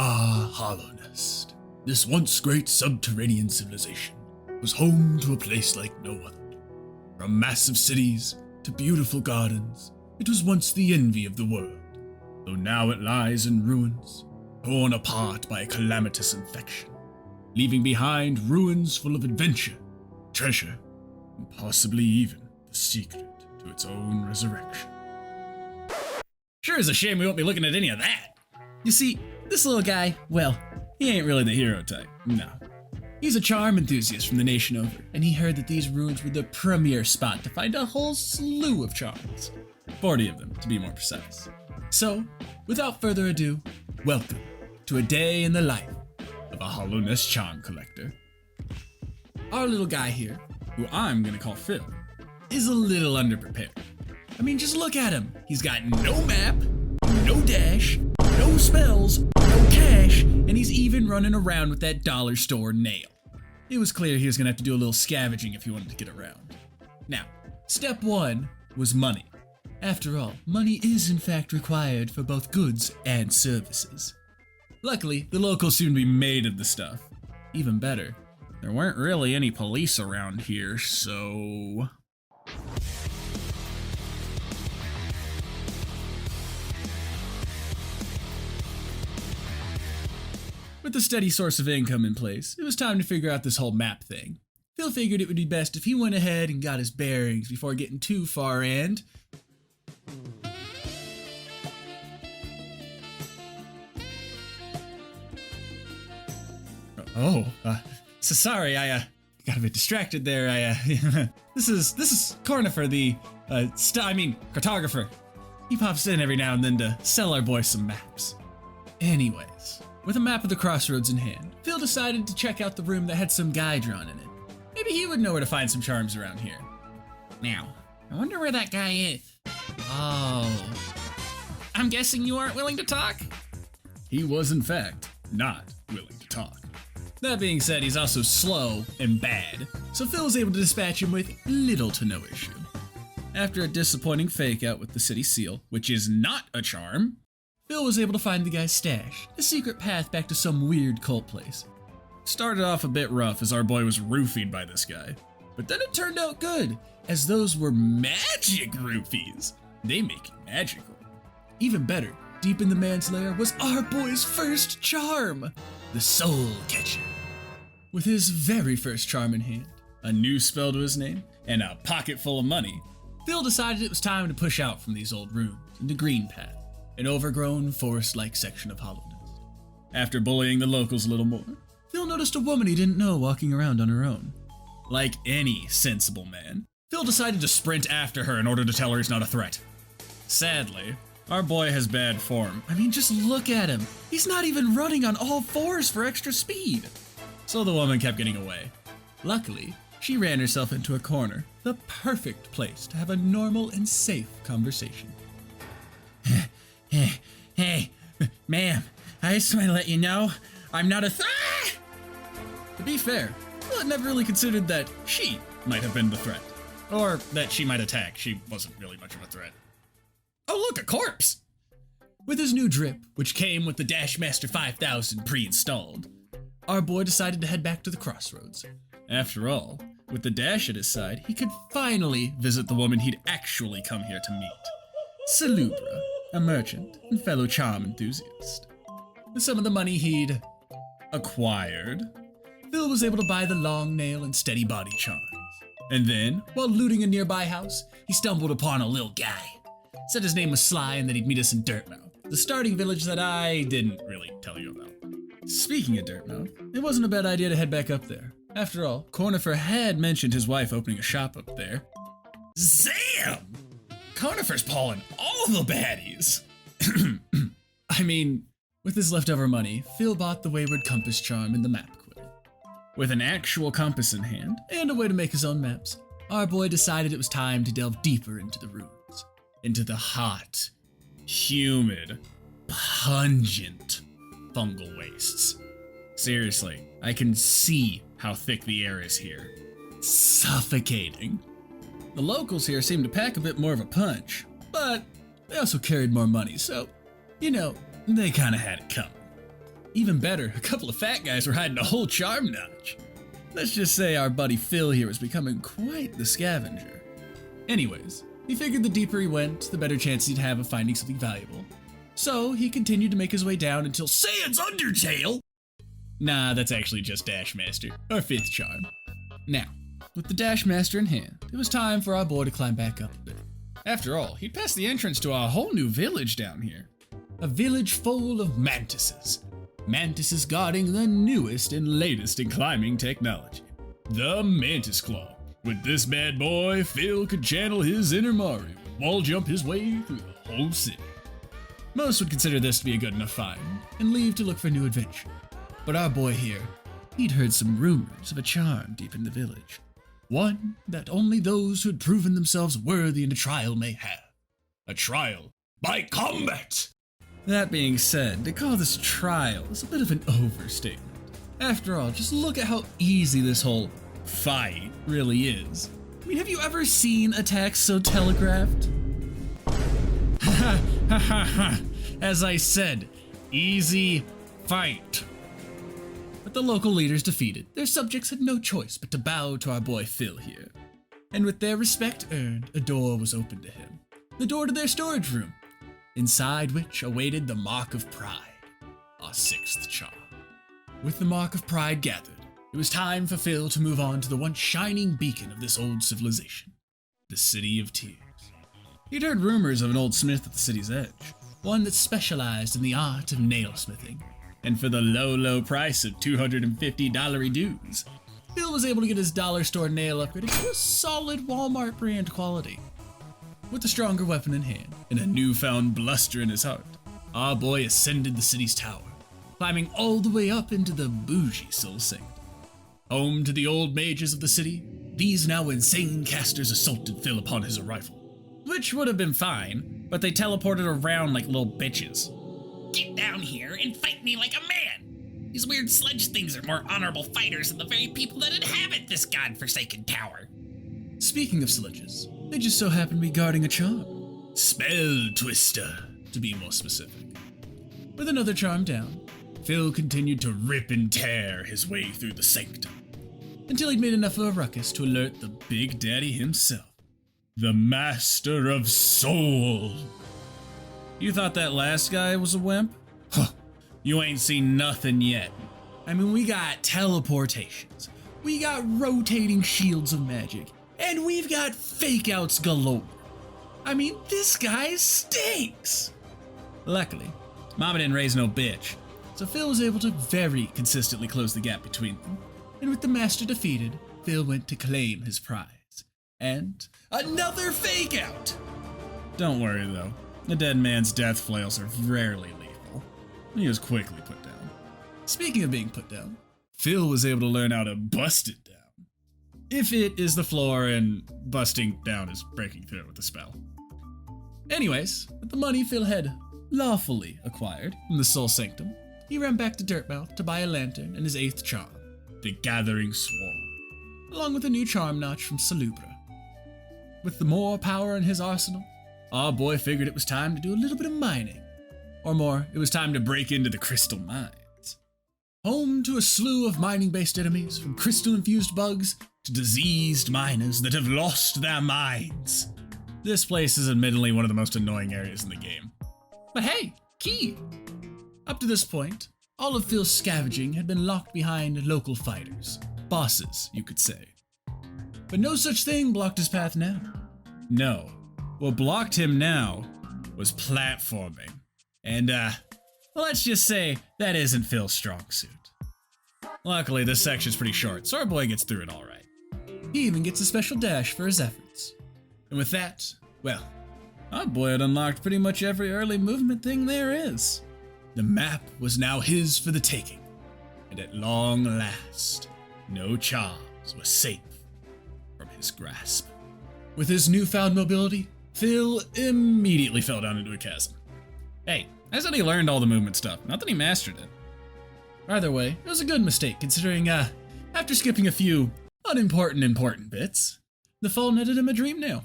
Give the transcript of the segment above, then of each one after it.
Hollownest. This once great subterranean civilization was home to a place like no other. From massive cities to beautiful gardens, it was once the envy of the world, though now it lies in ruins, torn apart by a calamitous infection, leaving behind ruins full of adventure, treasure, and possibly even the secret to its own resurrection. Sure is a shame we won't be looking at any of that. You see, this little guy, well, he ain't really the hero type, no. He's a charm enthusiast from the nation over, and he heard that these ruins were the premier spot to find a whole slew of charms. 40 of them, to be more precise. So, without further ado, welcome to a day in the life of a Hollownest charm collector. Our little guy here, who I'm gonna call Phil, is a little underprepared. I mean, just look at him. He's got no map, no dash, no spells, no cash, and he's even running around with that dollar store nail. It was clear he was gonna have to do a little scavenging if he wanted to get around. Now, step one was money. After all, money is in fact required for both goods and services. Luckily, the locals seemed to be made of the stuff. Even better, there weren't really any police around here, so... With a steady source of income in place, it was time to figure out this whole map thing. Phil figured it would be best if he went ahead and got his bearings before getting too far and... So sorry, I got a bit distracted there. This is Cornifer, the cartographer. He pops in every now and then to sell our boy some maps. Anyways, with a map of the crossroads in hand, Phil decided to check out the room that had some guy drawn in it. Maybe he would know where to find some charms around here. Now, I wonder where that guy is. Oh, I'm guessing you aren't willing to talk? He was, in fact, not willing to talk. That being said, he's also slow and bad, so Phil was able to dispatch him with little to no issue. After a disappointing fake out with the city seal, which is not a charm, Phil was able to find the guy's stash, a secret path back to some weird cult place. Started off a bit rough as our boy was roofied by this guy, but then it turned out good, as those were magic roofies. They make you magical. Even better, deep in the man's lair was our boy's first charm, the Soul Catcher. With his very first charm in hand, a new spell to his name, and a pocket full of money, Phil decided it was time to push out from these old ruins into Greenpath, an overgrown forest-like section of Hollownest. After bullying the locals a little more, Phil noticed a woman he didn't know walking around on her own. Like any sensible man, Phil decided to sprint after her in order to tell her he's not a threat. Sadly, our boy has bad form. I mean, just look at him. He's not even running on all fours for extra speed. So the woman kept getting away. Luckily, she ran herself into a corner, the perfect place to have a normal and safe conversation. Hey, ma'am, I just want to let you know, I'm not a To be fair, Phil had never really considered that she might have been the threat. Or that she might attack. She wasn't really much of a threat. Oh look, a corpse! With his new drip, which came with the Dashmaster 5000 pre-installed, our boy decided to head back to the crossroads. After all, with the dash at his side, he could finally visit the woman he'd actually come here to meet. Salubra, a merchant and fellow charm enthusiast. With some of the money he'd acquired, Phil was able to buy the long nail and steady body charms. And then, while looting a nearby house, he stumbled upon a little guy. Said his name was Sly and that he'd meet us in Dirtmouth, the starting village that I didn't really tell you about. Speaking of Dirtmouth, it wasn't a bad idea to head back up there. After all, Cornifer had mentioned his wife opening a shop up there. Zam! Cornifer's pulling all the baddies! I mean, with his leftover money, Phil bought the Wayward Compass charm and the map quill. With an actual compass in hand, and a way to make his own maps, our boy decided it was time to delve deeper into the ruins. Into the hot, humid, pungent fungal wastes. Seriously, I can see how thick the air is here. Suffocating. The locals here seem to pack a bit more of a punch, but they also carried more money, so, you know, they kinda had it coming. Even better, a couple of fat guys were hiding a whole charm notch. Let's just say our buddy Phil here was becoming quite the scavenger. Anyways, he figured the deeper he went, the better chance he'd have of finding something valuable. So he continued to make his way down until Sans Undertale! Nah, that's actually just Dashmaster, our 5th charm. Now, with the Dashmaster in hand, it was time for our boy to climb back up a bit. After all, he'd passed the entrance to a whole new village down here. A village full of mantises. Mantises guarding the newest and latest in climbing technology. The Mantis Claw. With this bad boy, Phil could channel his inner Mario and wall jump his way through the whole city. Most would consider this to be a good enough find and leave to look for new adventure. But our boy here, he'd heard some rumors of a charm deep in the village. One that only those who had proven themselves worthy in a trial may have. A trial by combat! That being said, to call this trial is a bit of an overstatement. After all, just look at how easy this whole fight really is. I mean, have you ever seen attacks so telegraphed? Ha ha ha ha! As I said, easy fight. With the local leaders defeated, their subjects had no choice but to bow to our boy Phil here. And with their respect earned, a door was opened to him. The door to their storage room, inside which awaited the Mark of Pride, our 6th charm. With the Mark of Pride gathered, it was time for Phil to move on to the once shining beacon of this old civilization, the City of Tears. He'd heard rumors of an old smith at the city's edge, one that specialized in the art of nailsmithing, and for the low price of $250 dues, Phil was able to get his dollar store nail upgraded to a solid Walmart brand quality. With a stronger weapon in hand and a newfound bluster in his heart, our boy ascended the city's tower, climbing all the way up into the bougie Soul Sanctum. Home to the old mages of the city, these now insane casters assaulted Phil upon his arrival. Which would have been fine, but they teleported around like little bitches. Get down here and fight me like a man! These weird sledge things are more honorable fighters than the very people that inhabit this godforsaken tower. Speaking of sledges, they just so happen to be guarding a charm. Spell Twister, to be more specific. With another charm down, Phil continued to rip and tear his way through the sanctum, until he'd made enough of a ruckus to alert the Big Daddy himself, the Master of Soul. You thought that last guy was a wimp? Huh, you ain't seen nothing yet. I mean, we got teleportations, we got rotating shields of magic, and we've got fake outs galore. I mean, this guy stinks. Luckily, Mama didn't raise no bitch, so Phil was able to very consistently close the gap between them, and with the master defeated, Phil went to claim his prize. And another fake out! Don't worry though, the dead man's death flails are rarely lethal. He was quickly put down. Speaking of being put down, Phil was able to learn how to bust it down. If it is the floor and busting down is breaking through with the spell. Anyways, with the money Phil had lawfully acquired from the Soul Sanctum, he ran back to Dirtmouth to buy a lantern and his 8th charm, the Gathering Swarm, along with a new charm notch from Salubra. With the more power in his arsenal, our boy figured it was time to do a little bit of mining. Or more, it was time to break into the Crystal Mines. Home to a slew of mining-based enemies, from crystal-infused bugs to diseased miners that have lost their minds. This place is admittedly one of the most annoying areas in the game. But hey, key! Up to this point, all of Phil's scavenging had been locked behind local fighters. Bosses, you could say. But no such thing blocked his path now. No, what blocked him now was platforming. And, let's just say that isn't Phil's strong suit. Luckily, this section's pretty short, so our boy gets through it alright. He even gets a special dash for his efforts. And with that, well, our boy had unlocked pretty much every early movement thing there is. The map was now his for the taking, and at long last, no charms was safe from his grasp. With his newfound mobility, Phil immediately fell down into a chasm. Hey, I said he learned all the movement stuff, not that he mastered it. Either way, it was a good mistake considering, after skipping a few important bits, the fall netted him a dream nail.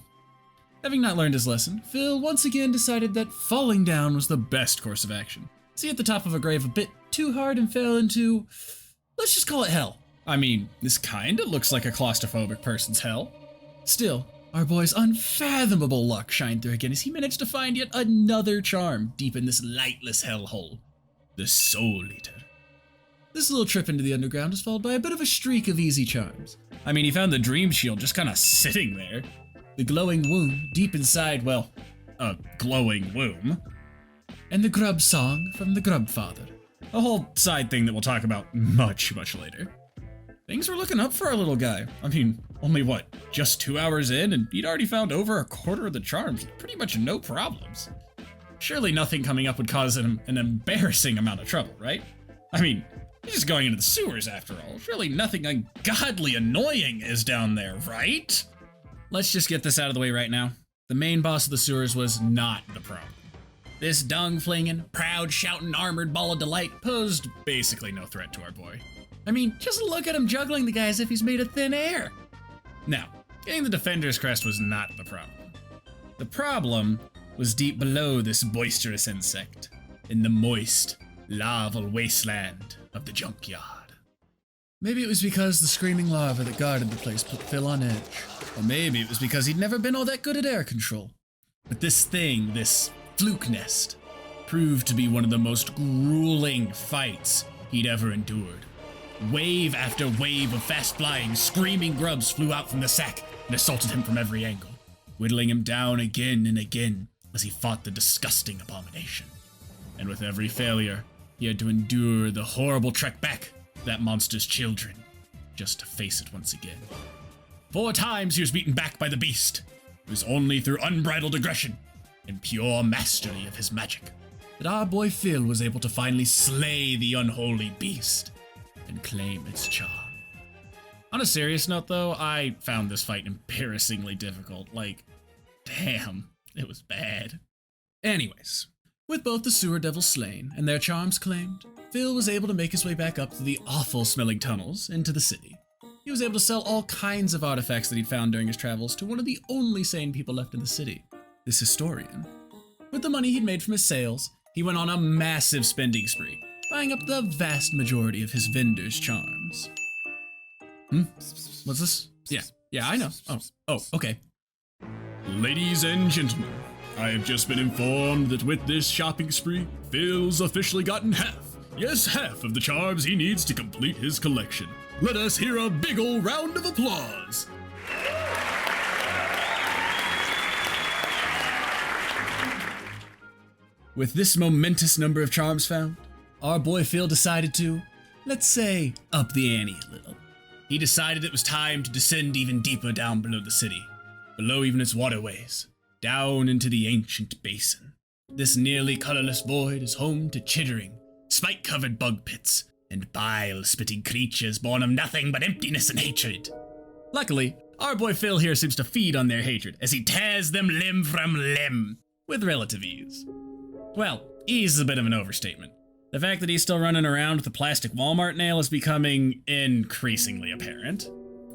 Having not learned his lesson, Phil once again decided that falling down was the best course of action. See, at the top of a grave a bit too hard and fell into, let's just call it hell. I mean, this kinda looks like a claustrophobic person's hell. Still, our boy's unfathomable luck shined through again as he managed to find yet another charm deep in this lightless hellhole. The Soul Eater. This little trip into the underground was followed by a bit of a streak of easy charms. I mean, he found the Dream Shield just kinda sitting there. The glowing womb deep inside, well, a glowing womb. And the Grub Song from the Grub Father. A whole side thing that we'll talk about much, much later. Things were looking up for our little guy. I mean, only what, just 2 hours in, and he'd already found over a quarter of the charms. Pretty much no problems. Surely nothing coming up would cause him an embarrassing amount of trouble, right? I mean, he's just going into the sewers after all. Surely nothing ungodly annoying is down there, right? Let's just get this out of the way right now. The main boss of the sewers was not the problem. This dung-flinging, proud-shouting, armored ball of delight posed basically no threat to our boy. I mean, just look at him juggling the guy as if he's made of thin air. Now, getting the Defender's Crest was not the problem. The problem was deep below this boisterous insect, in the moist, larval wasteland of the junkyard. Maybe it was because the screaming larva that guarded the place put Phil on edge. Or maybe it was because he'd never been all that good at air control. But this thing, this fluke nest, proved to be one of the most grueling fights he'd ever endured. Wave after wave of fast-flying, screaming grubs flew out from the sack and assaulted him from every angle, whittling him down again and again as he fought the disgusting abomination. And with every failure, he had to endure the horrible trek back to that monster's children, just to face it once again. 4 times he was beaten back by the beast. It was only through unbridled aggression and pure mastery of his magic that our boy Phil was able to finally slay the unholy beast and claim its charm. On a serious note though, I found this fight embarrassingly difficult. Like, damn, it was bad. Anyways, with both the sewer devils slain and their charms claimed, Phil was able to make his way back up through the awful smelling tunnels into the city. He was able to sell all kinds of artifacts that he'd found during his travels to one of the only sane people left in the city, this historian. With the money he'd made from his sales, he went on a massive spending spree, buying up the vast majority of his vendor's charms. What's this? Yeah, I know. Oh, okay. Ladies and gentlemen, I have just been informed that with this shopping spree, Phil's officially gotten half of the charms he needs to complete his collection. Let us hear a big ol' round of applause. With this momentous number of charms found, our boy Phil decided to, let's say, up the ante a little. He decided it was time to descend even deeper down below the city, below even its waterways, down into the ancient basin. This nearly colorless void is home to chittering, spike-covered bug pits, and bile-spitting creatures born of nothing but emptiness and hatred. Luckily, our boy Phil here seems to feed on their hatred as he tears them limb from limb, with relative ease. Well, ease is a bit of an overstatement. The fact that he's still running around with a plastic Walmart nail is becoming increasingly apparent.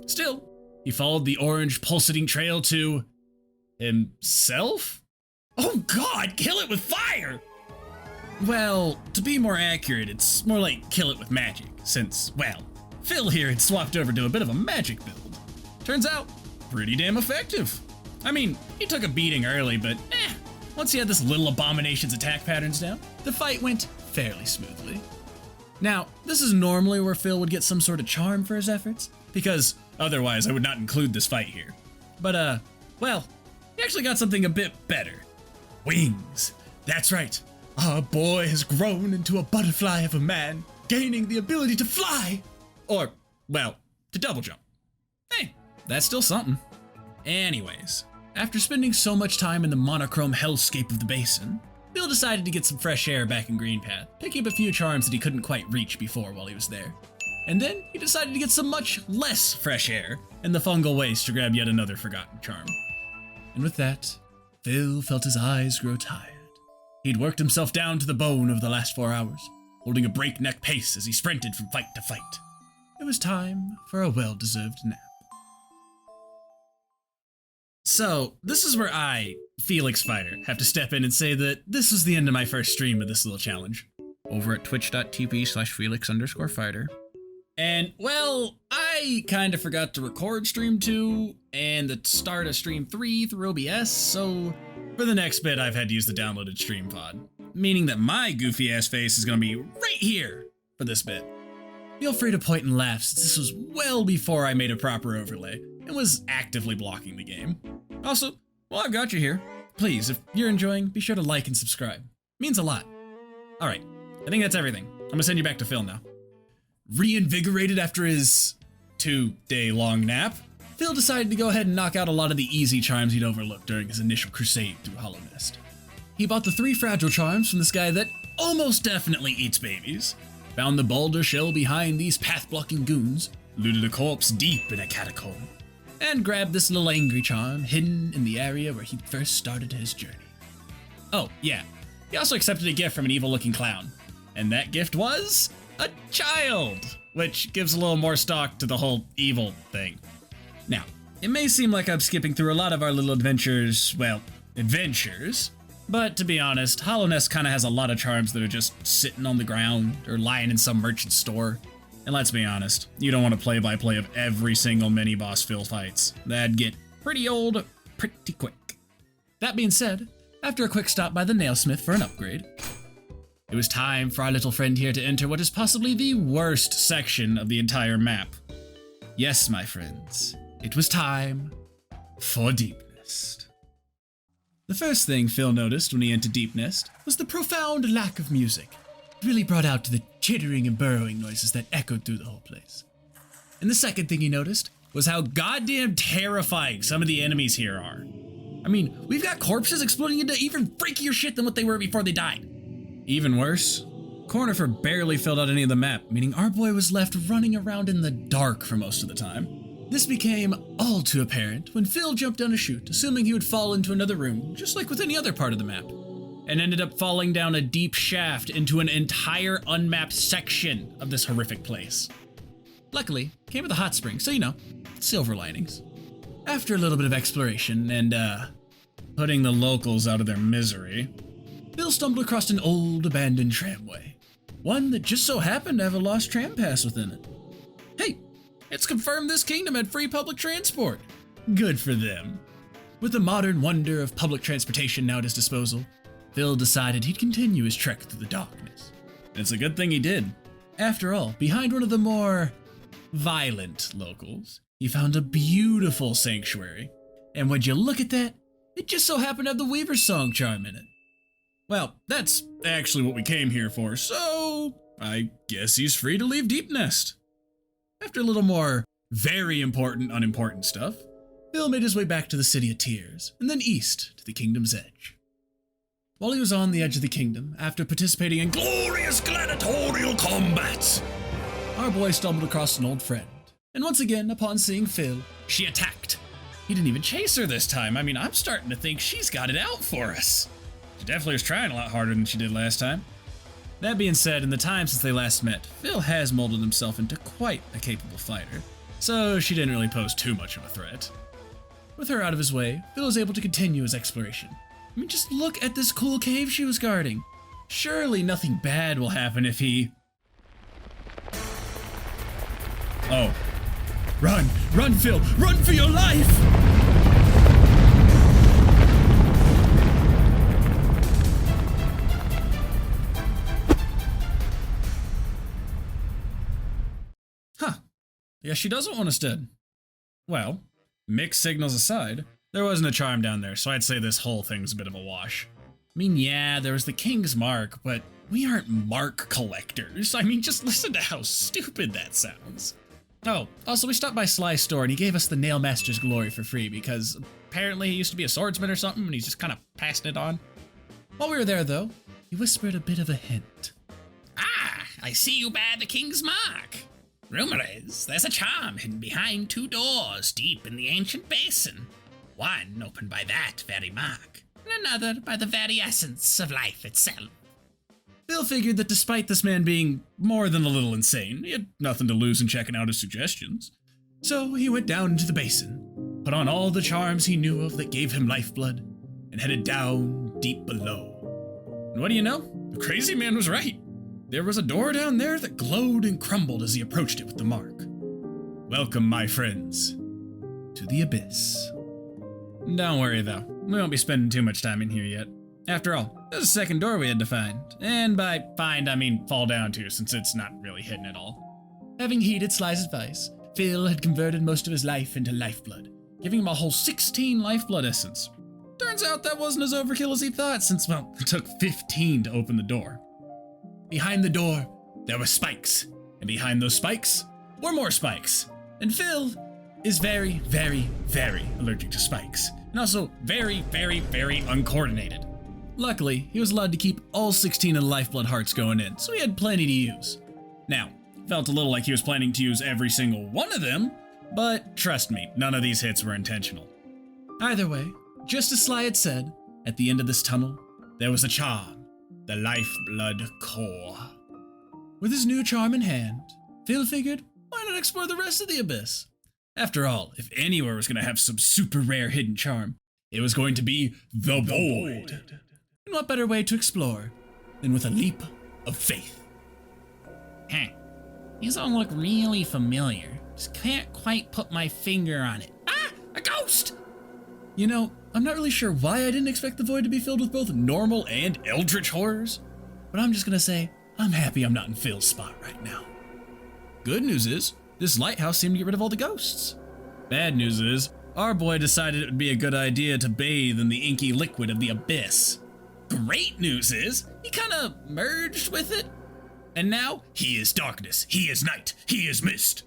Still, he followed the orange pulsating trail to himself? Oh god, kill it with fire! Well, to be more accurate, it's more like kill it with magic, since, well, Phil here had swapped over to a bit of a magic build. Turns out, pretty damn effective. I mean, he took a beating early, but once he had this little abomination's attack patterns down, the fight went fairly smoothly. Now, this is normally where Phil would get some sort of charm for his efforts, because otherwise I would not include this fight here. But, well, he actually got something a bit better. Wings. That's right. Our boy has grown into a butterfly of a man, gaining the ability to fly! Or, well, to double jump. Hey, that's still something. Anyways, after spending so much time in the monochrome hellscape of the basin, Phil decided to get some fresh air back in Greenpath, picking up a few charms that he couldn't quite reach before while he was there. And then he decided to get some much less fresh air in the fungal waste to grab yet another forgotten charm. And with that, Phil felt his eyes grow tired. He'd worked himself down to the bone over the last 4 hours, holding a breakneck pace as he sprinted from fight to fight. It was time for a well-deserved nap. So, this is where I, Felix Fighter, have to step in and say that this was the end of my first stream of this little challenge. over at twitch.tv/Felix_fighter. And, well, I kind of forgot to record stream 2 and the start of stream 3 through OBS, so for the next bit I've had to use the downloaded stream pod, meaning that my goofy ass face is going to be right here for this bit. Feel free to point and laugh since this was well before I made a proper overlay and was actively blocking the game. Also, while I've got you here, please, if you're enjoying, be sure to like and subscribe. It means a lot. Alright, I think that's everything. I'm gonna send you back to Phil now. Reinvigorated after his 2-day-long nap, Phil decided to go ahead and knock out a lot of the easy charms he'd overlooked during his initial crusade through Hollownest. He bought the 3 fragile charms from this guy that almost definitely eats babies, found the boulder shell behind these path-blocking goons, looted a corpse deep in a catacomb, and grabbed this little angry charm hidden in the area where he first started his journey. Oh, yeah, he also accepted a gift from an evil-looking clown, and that gift was a child, which gives a little more stock to the whole evil thing. Now, it may seem like I'm skipping through a lot of our little adventures, but to be honest, Hollownest kind of has a lot of charms that are just sitting on the ground or lying in some merchant store. And let's be honest, you don't want a play-by-play of every single mini-boss Phil fights. That'd get pretty old pretty quick. That being said, after a quick stop by the nailsmith for an upgrade, it was time for our little friend here to enter what is possibly the worst section of the entire map. Yes, my friends, it was time for Deepnest. The first thing Phil noticed when he entered Deepnest was the profound lack of music. It really brought out the chittering and burrowing noises that echoed through the whole place. And the second thing he noticed was how goddamn terrifying some of the enemies here are. I mean, we've got corpses exploding into even freakier shit than what they were before they died. Even worse, Cornifer barely filled out any of the map, meaning our boy was left running around in the dark for most of the time. This became all too apparent when Phil jumped down a chute, assuming he would fall into another room, just like with any other part of the map, and ended up falling down a deep shaft into an entire unmapped section of this horrific place. Luckily, it came with a hot spring, so silver linings. After a little bit of exploration and, putting the locals out of their misery, Phil stumbled across an old abandoned tramway, one that just so happened to have a lost tram pass within it. Hey, it's confirmed this kingdom had free public transport. Good for them. With the modern wonder of public transportation now at his disposal, Phil decided he'd continue his trek through the darkness. And it's a good thing he did. After all, behind one of the more violent locals, he found a beautiful sanctuary. And when you look at that, it just so happened to have the Weaver's Song charm in it. Well, that's actually what we came here for, so I guess he's free to leave Deepnest. After a little more very important, unimportant stuff, Phil made his way back to the City of Tears, and then east to the Kingdom's Edge. While he was on the edge of the kingdom, after participating in glorious gladiatorial combat, our boy stumbled across an old friend, and once again, upon seeing Phil, she attacked. He didn't even chase her this time. I mean, I'm starting to think she's got it out for us. She definitely was trying a lot harder than she did last time. That being said, in the time since they last met, Phil has molded himself into quite a capable fighter, so she didn't really pose too much of a threat. With her out of his way, Phil was able to continue his exploration. I mean, just look at this cool cave she was guarding. Surely nothing bad will happen if he... Oh. Run! Run, Phil! Run for your life! Huh. I guess she doesn't want us dead. Well, mixed signals aside, there wasn't a charm down there, so I'd say this whole thing's a bit of a wash. I mean, yeah, there was the King's Mark, but we aren't mark collectors. I mean, just listen to how stupid that sounds. Oh, also we stopped by Sly's store and he gave us the Nail Master's Glory for free because apparently he used to be a swordsman or something and he's just kind of passing it on. While we were there, though, he whispered a bit of a hint. Ah, I see you bear the King's Mark. Rumor is there's a charm hidden behind 2 doors deep in the ancient basin. One opened by that very mark, and another by the very essence of life itself. Phil figured that despite this man being more than a little insane, he had nothing to lose in checking out his suggestions. So he went down into the basin, put on all the charms he knew of that gave him lifeblood, and headed down deep below. And what do you know? The crazy man was right. there was a door down there that glowed and crumbled as he approached it with the mark. Welcome, my friends, to the Abyss. Don't worry, though. We won't be spending too much time in here yet. After all, there's a second door we had to find. And by find, I mean fall down to, since it's not really hidden at all. Having heeded Sly's advice, Phil had converted most of his life into lifeblood, giving him a whole 16 lifeblood essence. Turns out that wasn't as overkill as he thought, since, well, it took 15 to open the door. Behind the door, there were spikes, and behind those spikes were more spikes. And Phil is very, very, very allergic to spikes, and also very, very, very uncoordinated. Luckily, he was allowed to keep all 16 of the lifeblood hearts going in, so he had plenty to use. Now, felt a little like he was planning to use every single one of them, but trust me, none of these hits were intentional. Either way, just as Sly had said, at the end of this tunnel, there was a charm, the lifeblood core. With his new charm in hand, Phil figured, why not explore the rest of the Abyss? After all, if anywhere was going to have some super rare hidden charm, it was going to be the Void. And what better way to explore than with a leap of faith? These all look really familiar. Just can't quite put my finger on it. Ah! A ghost! You know, I'm not really sure why I didn't expect the Void to be filled with both normal and eldritch horrors, but I'm just gonna say, I'm happy I'm not in Phil's spot right now. Good news is, this lighthouse seemed to get rid of all the ghosts. Bad news is, our boy decided it would be a good idea to bathe in the inky liquid of the Abyss. Great news is, he kinda merged with it, and now he is darkness, he is night, he is mist.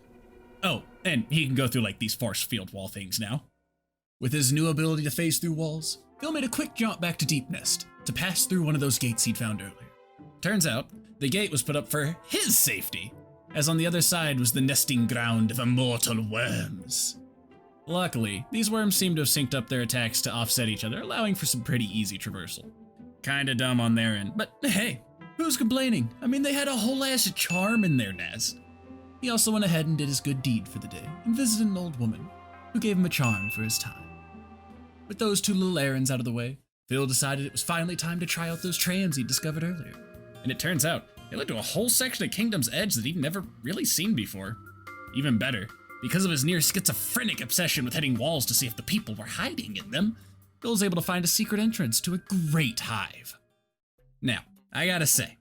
Oh, and he can go through like these force field wall things now. With his new ability to phase through walls, Phil made a quick jump back to Deep Nest to pass through one of those gates he'd found earlier. Turns out, the gate was put up for his safety, as on the other side was the nesting ground of immortal worms. Luckily, these worms seemed to have synced up their attacks to offset each other, allowing for some pretty easy traversal. Kinda dumb on their end, but hey, who's complaining? I mean, they had a whole ass charm in their nest. He also went ahead and did his good deed for the day and visited an old woman who gave him a charm for his time. With those two little errands out of the way, Phil decided it was finally time to try out those trams he'd discovered earlier. And it turns out, they led to a whole section of Kingdom's Edge that he'd never really seen before. Even better, because of his near schizophrenic obsession with hitting walls to see if the people were hiding in them, Phil was able to find a secret entrance to a great hive. Now, I gotta say,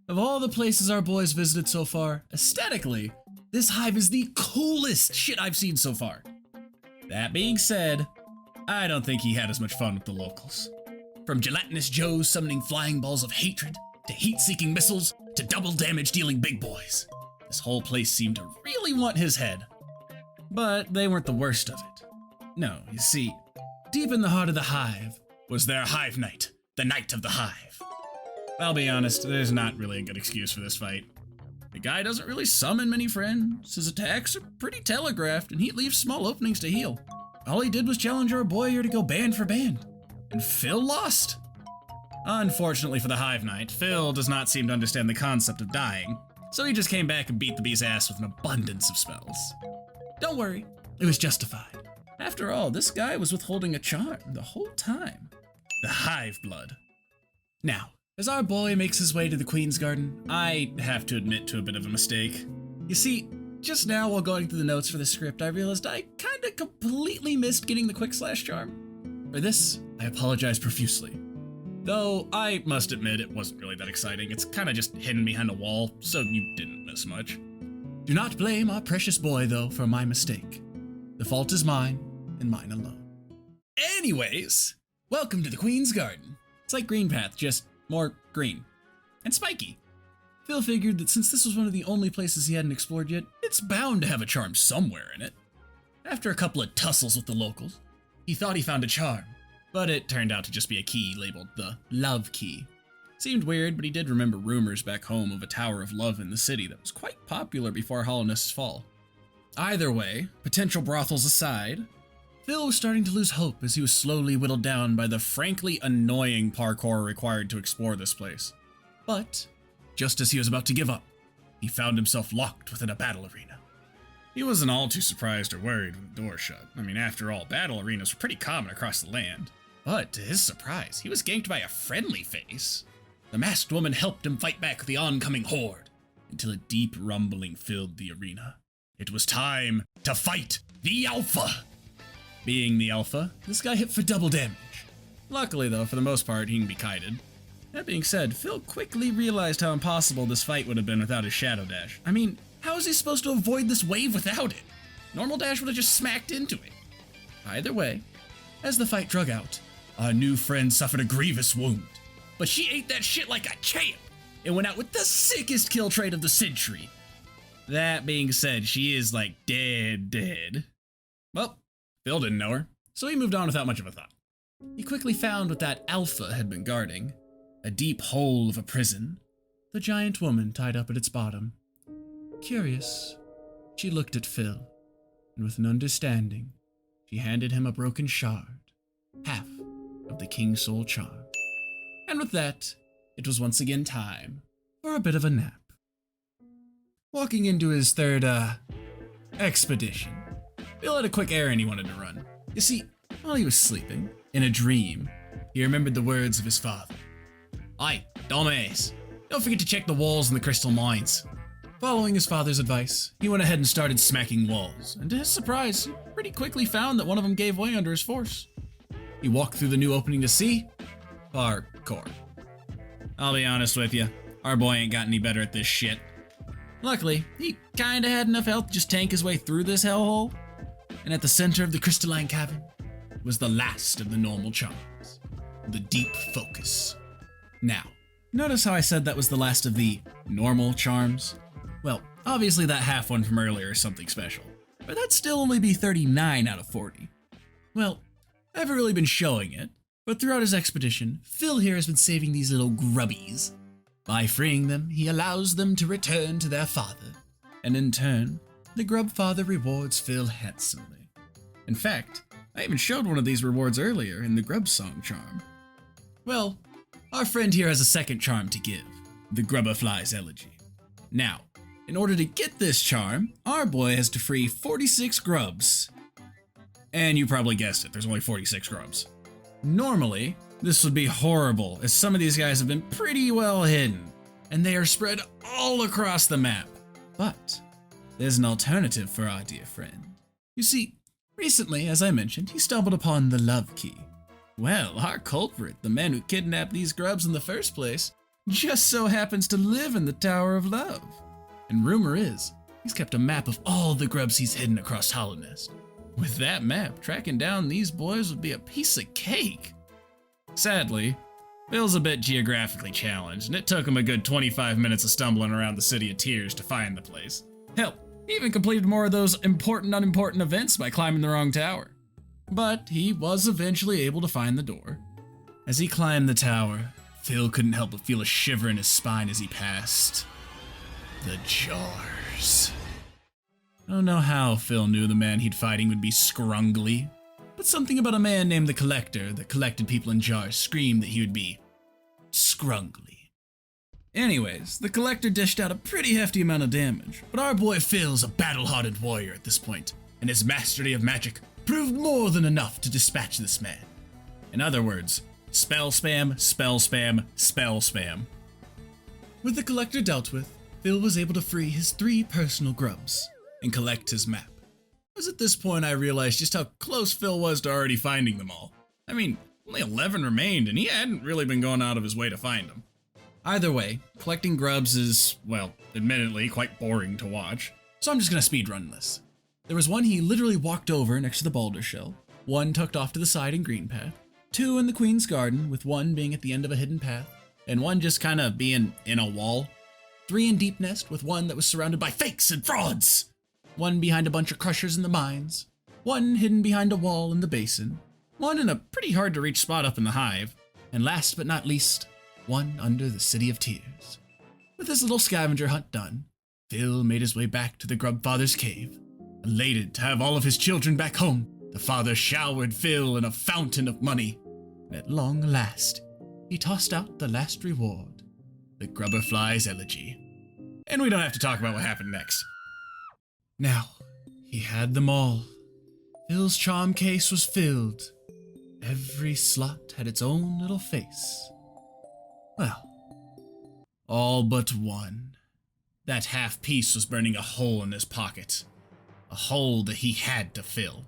of all the places our boys visited so far, aesthetically, this hive is the coolest shit I've seen so far. That being said, I don't think he had as much fun with the locals. From gelatinous Joes summoning flying balls of hatred, to heat-seeking missiles, to double damage dealing big boys. This whole place seemed to really want his head. But they weren't the worst of it. No, you see, deep in the heart of the hive was their Hive Knight, the Knight of the Hive. I'll be honest, there's not really a good excuse for this fight. The guy doesn't really summon many friends, his attacks are pretty telegraphed, and he leaves small openings to heal. All he did was challenge our boy here to go band for band, and Phil lost. Unfortunately for the Hive Knight, Phil does not seem to understand the concept of dying, so he just came back and beat the bee's ass with an abundance of spells. Don't worry, it was justified. After all, this guy was withholding a charm the whole time. The Hive Blood. Now, as our boy makes his way to the Queen's Garden, I have to admit to a bit of a mistake. You see, just now while going through the notes for the script, I realized I kinda completely missed getting the Quick Slash charm. For this, I apologize profusely. Though, I must admit it wasn't really that exciting. It's kinda just hidden behind a wall, so you didn't miss much. Do not blame our precious boy, though, for my mistake. The fault is mine, and mine alone. Anyways, welcome to the Queen's Garden. It's like Green Path, just more green. And spiky. Phil figured that since this was one of the only places he hadn't explored yet, it's bound to have a charm somewhere in it. After a couple of tussles with the locals, he thought he found a charm, but it turned out to just be a key labeled the Love Key. Seemed weird, but he did remember rumors back home of a Tower of Love in the city that was quite popular before Hollownest's fall. Either way, potential brothels aside, Phil was starting to lose hope as he was slowly whittled down by the frankly annoying parkour required to explore this place. But just as he was about to give up, he found himself locked within a battle arena. He wasn't all too surprised or worried when the door shut. I mean, after all, battle arenas were pretty common across the land. But to his surprise, he was ganked by a friendly face. The masked woman helped him fight back the oncoming horde, until a deep rumbling filled the arena. It was time to fight the Alpha! Being the Alpha, this guy hit for double damage. Luckily though, for the most part, he can be kited. That being said, Phil quickly realized how impossible this fight would have been without his Shadow Dash. I mean, how is he supposed to avoid this wave without it? Normal Dash would have just smacked into it. Either way, as the fight drug out, our new friend suffered a grievous wound. But she ate that shit like a champ, and went out with the sickest kill trait of the century. That being said, she is like dead. Well, Phil didn't know her, so he moved on without much of a thought. He quickly found what that Alpha had been guarding, a deep hole of a prison, the giant woman tied up at its bottom. Curious, she looked at Phil, and with an understanding, she handed him a broken shard, half of the King Soul charm. And with that, it was once again time for a bit of a nap. Walking into his third, expedition, Phil had a quick errand he wanted to run. You see, while he was sleeping, in a dream, he remembered the words of his father. "Aye, dumbass, don't forget to check the walls in the crystal mines." Following his father's advice, he went ahead and started smacking walls, and to his surprise, he pretty quickly found that one of them gave way under his force. He walked through the new opening to see parkour. I'll be honest with you, our boy ain't got any better at this shit. Luckily, he kinda had enough health to just tank his way through this hellhole, and at the center of the crystalline cavern was the last of the normal charms, the deep focus. Now, notice how I said that was the last of the normal charms? Well, obviously that half one from earlier is something special, but that'd still only be 39 out of 40. Well, I haven't really been showing it, but throughout his expedition, Phil here has been saving these little grubbies. By freeing them, he allows them to return to their father, and in turn, the grub father rewards Phil handsomely. In fact, I even showed one of these rewards earlier in the grub song charm. Well, our friend here has a second charm to give, the Grubberfly's Elegy. Now, in order to get this charm, our boy has to free 46 grubs. And you probably guessed it, there's only 46 grubs. Normally, this would be horrible, as some of these guys have been pretty well hidden, and they are spread all across the map. But there's an alternative for our dear friend. You see, recently, as I mentioned, he stumbled upon the Love Key. Well, our culprit, the man who kidnapped these grubs in the first place, just so happens to live in the Tower of Love. And rumor is, he's kept a map of all the grubs he's hidden across Hollownest. With that map, tracking down these boys would be a piece of cake. Sadly, Phil's a bit geographically challenged, and it took him a good 25 minutes of stumbling around the City of Tears to find the place. Hell, he even completed more of those important unimportant events by climbing the wrong tower. But he was eventually able to find the door. As he climbed the tower, Phil couldn't help but feel a shiver in his spine as he passed the jars. I don't know how Phil knew the man he'd fighting would be scrungly, but something about a man named the Collector that collected people in jars screamed that he would be scrungly. Anyways, the Collector dished out a pretty hefty amount of damage, but our boy Phil's a battle-hardened warrior at this point, and his mastery of magic proved more than enough to dispatch this man. In other words, spell spam, spell spam, spell spam. With the Collector dealt with, Phil was able to free his 3 personal grubs and collect his map. It was at this point I realized just how close Phil was to already finding them all. I mean, only 11 remained, and he hadn't really been going out of his way to find them. Either way, collecting grubs is, well, admittedly quite boring to watch, so I'm just gonna speedrun this. There was one he literally walked over next to the boulder shell, one tucked off to the side in Green Path, 2 in the Queen's Garden, with one being at the end of a hidden path, and one just kinda being in a wall, 3 in Deep Nest, with one that was surrounded by fakes and frauds, 1 behind a bunch of crushers in the mines, 1 hidden behind a wall in the basin, 1 in a pretty hard to reach spot up in the hive, and last but not least, 1 under the City of Tears. With his little scavenger hunt done, Phil made his way back to the Grub Father's cave. Elated to have all of his children back home, the father showered Phil in a fountain of money. And at long last, he tossed out the last reward, the Grubberfly's Elegy. And we don't have to talk about what happened next. Now, he had them all. Phil's charm case was filled. Every slot had its own little face. Well, All but one. That half piece was burning a hole in his pocket. A hole that he had to fill.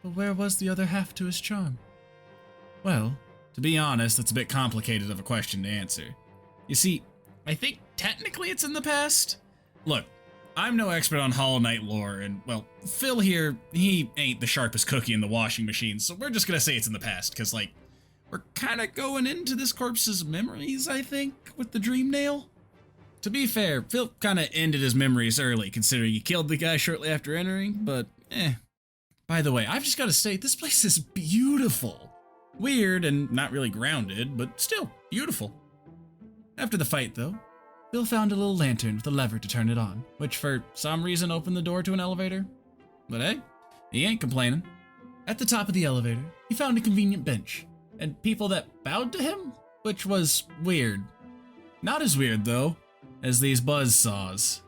But where was the other half to his charm? Well, to be honest, that's a bit complicated of a question to answer. You see, I think technically it's in the past. Look, I'm no expert on Hollow Knight lore, and, well, Phil here, he ain't the sharpest cookie in the washing machine, so we're just gonna say it's in the past, because, like, we're kinda going into this corpse's memories, I think, with the dream nail. To be fair, Phil kinda ended his memories early, considering he killed the guy shortly after entering, but, By the way, I've just gotta say, this place is beautiful. Weird and not really grounded, but still beautiful. After the fight, though, Bill found a little lantern with a lever to turn it on, which for some reason opened the door to an elevator. But hey, he ain't complaining. At the top of the elevator, he found a convenient bench, and people that bowed to him, which was weird. Not as weird, though, as these buzzsaws.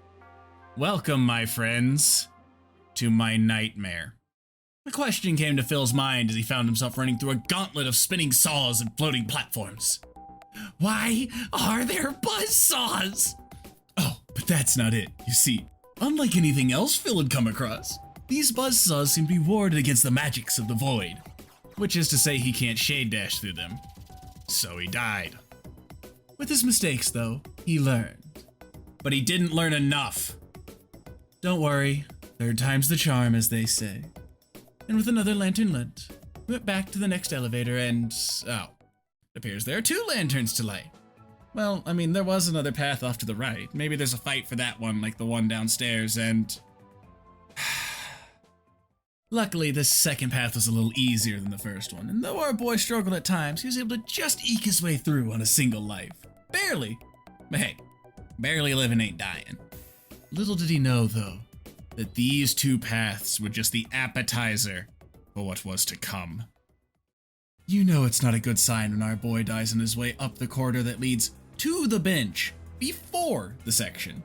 Welcome, my friends, to my nightmare. A question came to Phil's mind as he found himself running through a gauntlet of spinning saws and floating platforms. Why are there buzzsaws? Oh, but that's not it. You see, unlike anything else Phil had come across, these buzzsaws seem to be warded against the magics of the void, which is to say he can't shade dash through them. So he died. With his mistakes, though, he learned. But he didn't learn enough. Don't worry, third time's the charm, as they say. And with another lantern lit, we went back to the next elevator and, oh, it appears there are 2 lanterns to light. Well, I mean, there was another path off to the right. Maybe there's a fight for that one, like the one downstairs, and... Luckily, this second path was a little easier than the first one, and though our boy struggled at times, he was able to just eke his way through on a single life. Barely. But hey, barely living ain't dying. Little did he know, though, that these 2 paths were just the appetizer for what was to come. You know it's not a good sign when our boy dies on his way up the corridor that leads to the bench before the section.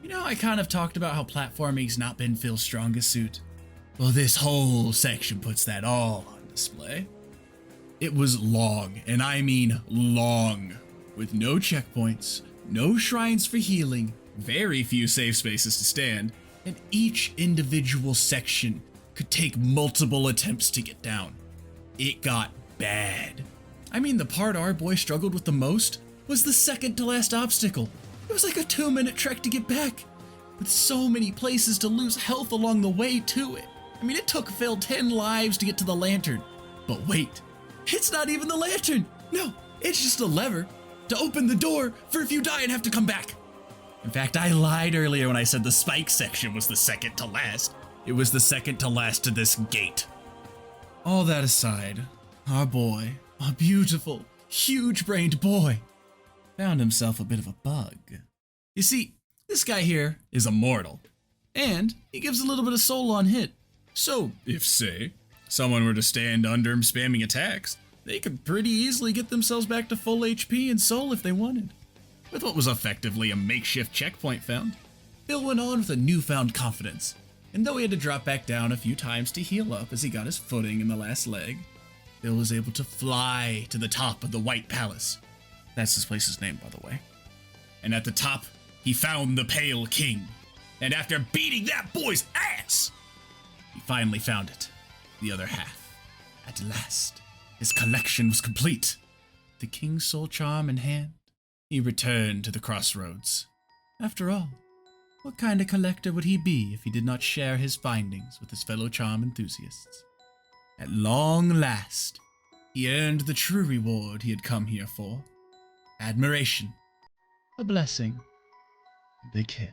You know, I kind of talked about how platforming's not been Phil's strongest suit. Well, this whole section puts that all on display. It was long, and I mean long, with no checkpoints, no shrines for healing, very few safe spaces to stand, and each individual section could take multiple attempts to get down. It got bad. I mean, the part our boy struggled with the most was the second to last obstacle. It was like a 2-minute trek to get back, with so many places to lose health along the way to it. I mean, it took Phil 10 lives to get to the lantern. But wait, it's not even the lantern. No, it's just a lever to open the door for if you die and have to come back. In fact, I lied earlier when I said the spike section was the second to last. It was the second to last to this gate. All that aside, our boy, our beautiful, huge-brained boy, found himself a bit of a bug. You see, this guy here is immortal, and he gives a little bit of soul on hit. So, if, say, someone were to stand under him spamming attacks, they could pretty easily get themselves back to full HP and soul if they wanted. With what was effectively a makeshift checkpoint found, Phil went on with a newfound confidence, and though he had to drop back down a few times to heal up as he got his footing in the last leg, Phil was able to fly to the top of the White Palace. That's this place's name, by the way. And at the top, he found the Pale King. And after beating that boy's ass, he finally found it, the other half. At last, his collection was complete. The King's soul charm in hand, he returned to the crossroads. After all, what kind of collector would he be if he did not share his findings with his fellow charm enthusiasts? At long last, he earned the true reward he had come here for. Admiration, a blessing, a big hit.